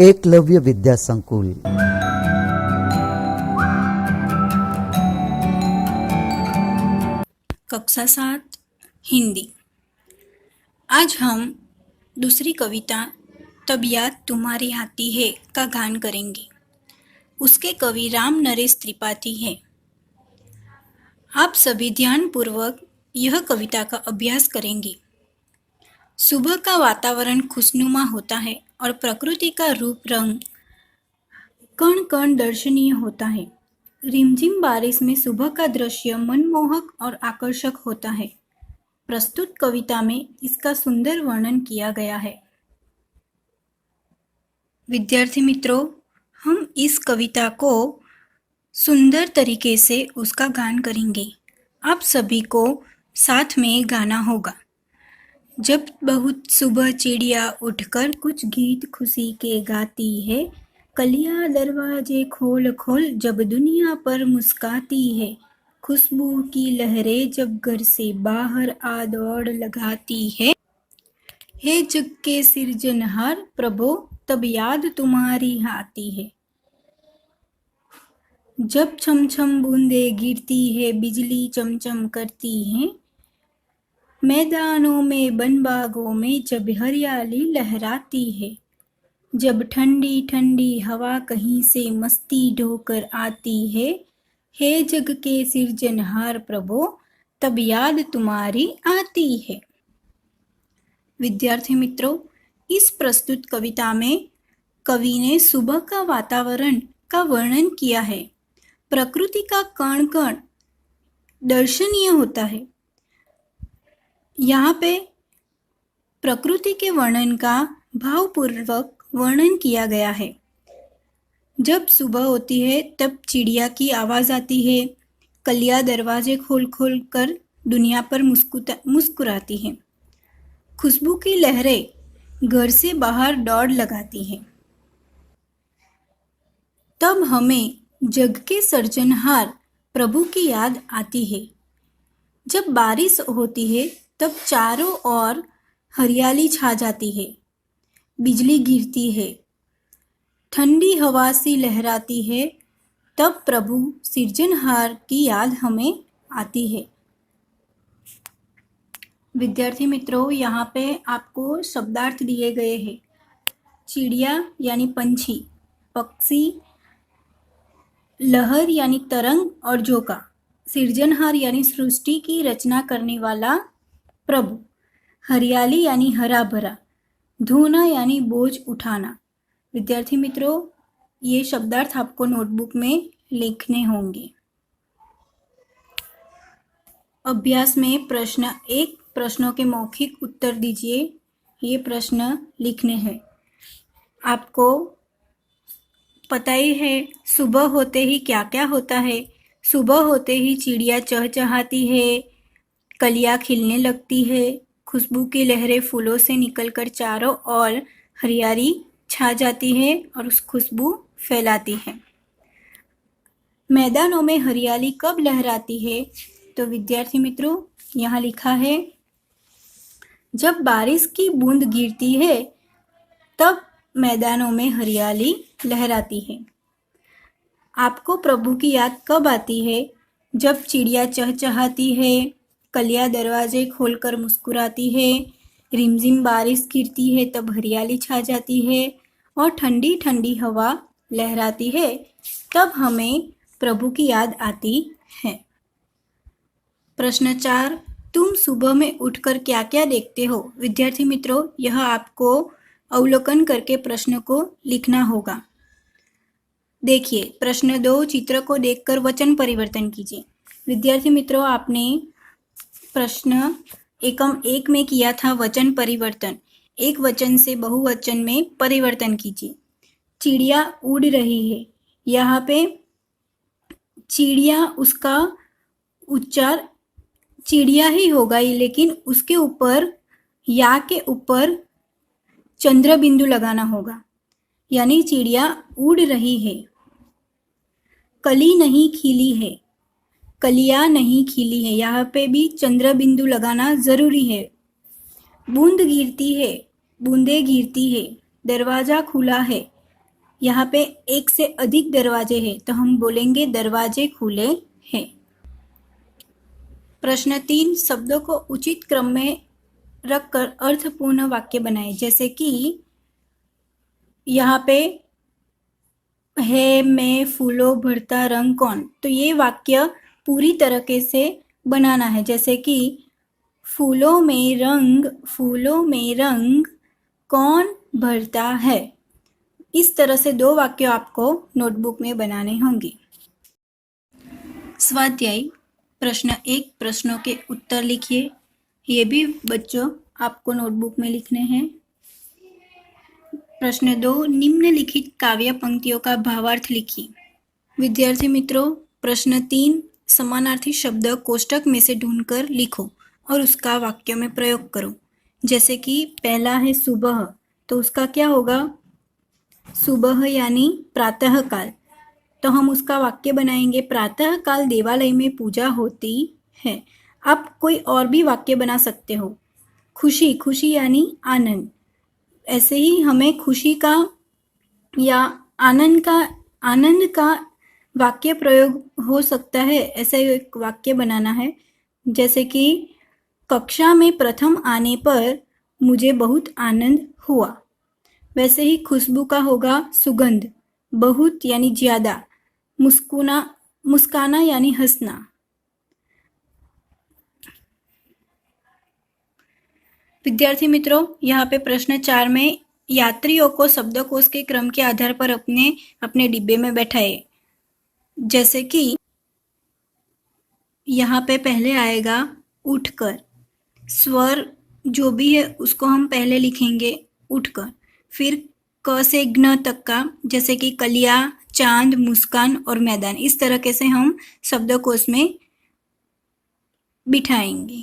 एकलव्य विद्या संकुल। कक्षा 7 हिंदी। आज हम दूसरी कविता तब याद तुम्हारी आती है का गान करेंगे। उसके कवि राम नरेश त्रिपाठी हैं। आप सभी ध्यानपूर्वक यह कविता का अभ्यास करेंगे। सुबह का वातावरण खुशनुमा होता है और प्रकृति का रूप रंग कण कण दर्शनीय होता है। रिमझिम बारिश में सुबह का दृश्य मनमोहक और आकर्षक होता है। प्रस्तुत कविता में इसका सुंदर वर्णन किया गया है। विद्यार्थी मित्रों, हम इस कविता को सुंदर तरीके से उसका गान करेंगे। आप सभी को साथ में गाना होगा। जब बहुत सुबह चिड़िया उठकर कुछ गीत खुशी के गाती है, कलियां दरवाजे खोल खोल जब दुनिया पर मुस्काती है, खुशबू की लहरें जब घर से बाहर आ दौड़ लगाती है, हे जग के सृजनहार प्रभो तब याद तुम्हारी आती है। जब छम छम बूंदे गिरती है, बिजली चमचम करती है, मैदानों में बनबागों में जब हरियाली लहराती है, जब ठंडी ठंडी हवा कहीं से मस्ती ढोकर आती है, हे जग के सृजनहार प्रभो तब याद तुम्हारी आती है। विद्यार्थी मित्रों, इस प्रस्तुत कविता में कवि ने सुबह का वातावरण का वर्णन किया है। प्रकृति का कण कण दर्शनीय होता है। यहाँ पे प्रकृति के वर्णन का भावपूर्वक वर्णन किया गया है। जब सुबह होती है तब चिड़िया की आवाज़ आती है, कलियां दरवाजे खोल खोल कर दुनिया पर मुस्कुराती हैं, खुशबू की लहरें घर से बाहर दौड़ लगाती हैं। तब हमें जग के सृजनहार प्रभु की याद आती है। जब बारिश होती है तब चारों ओर हरियाली छा जाती है, बिजली गिरती है, ठंडी हवा सी लहराती है, तब प्रभु सृजनहार की याद हमें आती है। विद्यार्थी मित्रों, यहाँ पे आपको शब्दार्थ दिए गए हैं। चिड़िया यानी पंछी, पक्षी, लहर यानी तरंग और झोंका, सृजनहार यानी सृष्टि की रचना करने वाला प्रभु, हरियाली यानी हरा भरा, धोना यानी बोझ उठाना। विद्यार्थी मित्रों, ये शब्दार्थ आपको नोटबुक में लिखने होंगे। अभ्यास में प्रश्न 1 प्रश्नों के मौखिक उत्तर दीजिए। ये प्रश्न लिखने हैं। आपको पता ही है सुबह होते ही क्या क्या होता है। सुबह होते ही चिड़िया चहचहाती है, कलियां खिलने लगती है, खुशबू की लहरें फूलों से निकलकर चारों ओर हरियाली छा जाती है और उस खुशबू फैलाती है। मैदानों में हरियाली कब लहराती है? तो विद्यार्थी मित्रों, यहाँ लिखा है जब बारिश की बूंद गिरती है तब मैदानों में हरियाली लहराती है। आपको प्रभु की याद कब आती है? जब चिड़िया चहचहाती है, कलियां दरवाजे खोलकर मुस्कुराती है, रिमझिम बारिश गिरती है तब हरियाली छा जाती है और ठंडी ठंडी हवा लहराती है, तब हमें प्रभु की याद आती है। प्रश्न 4, तुम सुबह में उठकर क्या क्या देखते हो? विद्यार्थी मित्रों, यह आपको अवलोकन करके प्रश्न को लिखना होगा। देखिए, प्रश्न 2, चित्र को देखकर वचन परिवर्तन कीजिए। विद्यार्थी मित्रों, आपने प्रश्न एकम 1 में किया था वचन परिवर्तन। एक वचन से बहुवचन में परिवर्तन कीजिए। चिड़िया उड़ रही है, यहाँ पे चिड़िया, उसका उच्चार चिड़िया ही होगा, लेकिन उसके ऊपर या के ऊपर चंद्र बिंदु लगाना होगा, यानी चिड़िया उड़ रही है। कली नहीं खिली है, कलियां नहीं खिली है, यहाँ पे भी चंद्र बिंदु लगाना जरूरी है। बूंद गिरती है, बूंदे गिरती है, दरवाजा खुला है, यहाँ पे एक से अधिक दरवाजे हैं तो हम बोलेंगे दरवाजे खुले हैं। प्रश्न 3, शब्दों को उचित क्रम में रखकर अर्थपूर्ण वाक्य बनाएं। जैसे कि यहाँ पे है मैं फूलों भरता रंग कौन, तो ये वाक्य पूरी तरीके से बनाना है। जैसे कि फूलों में रंग कौन भरता है। इस तरह से 2 वाक्य आपको नोटबुक में बनाने होंगे। स्वाध्याय प्रश्न 1, प्रश्नों के उत्तर लिखिए। ये भी बच्चों आपको नोटबुक में लिखने हैं। प्रश्न 2, निम्नलिखित काव्य पंक्तियों का भावार्थ लिखिए। विद्यार्थी मित्रों, प्रश्न 3, समानार्थी शब्द कोष्टक में से ढूंढकर लिखो और उसका वाक्य में प्रयोग करो। जैसे कि पहला है सुबह, तो उसका क्या होगा? सुबह यानी प्रातः काल, तो हम उसका वाक्य बनाएंगे प्रातः काल देवालय में पूजा होती है। आप कोई और भी वाक्य बना सकते हो। खुशी यानी आनंद, ऐसे ही हमें खुशी का या आनंद का वाक्य प्रयोग हो सकता है। ऐसा एक वाक्य बनाना है। जैसे कि कक्षा में प्रथम आने पर मुझे बहुत आनंद हुआ। वैसे ही खुशबू का होगा सुगंध, बहुत यानी ज्यादा, मुस्काना यानी हंसना। विद्यार्थी मित्रों, यहाँ पे प्रश्न 4 में यात्रियों को शब्दकोश के क्रम के आधार पर अपने अपने डिब्बे में बैठाए। जैसे कि यहाँ पे पहले आएगा उठकर, स्वर जो भी है उसको हम पहले लिखेंगे उठकर। फिर क से ज्ञ तक का, जैसे कि कलिया, चांद, मुस्कान और मैदान, इस तरीके से हम शब्दकोश में बिठाएंगे।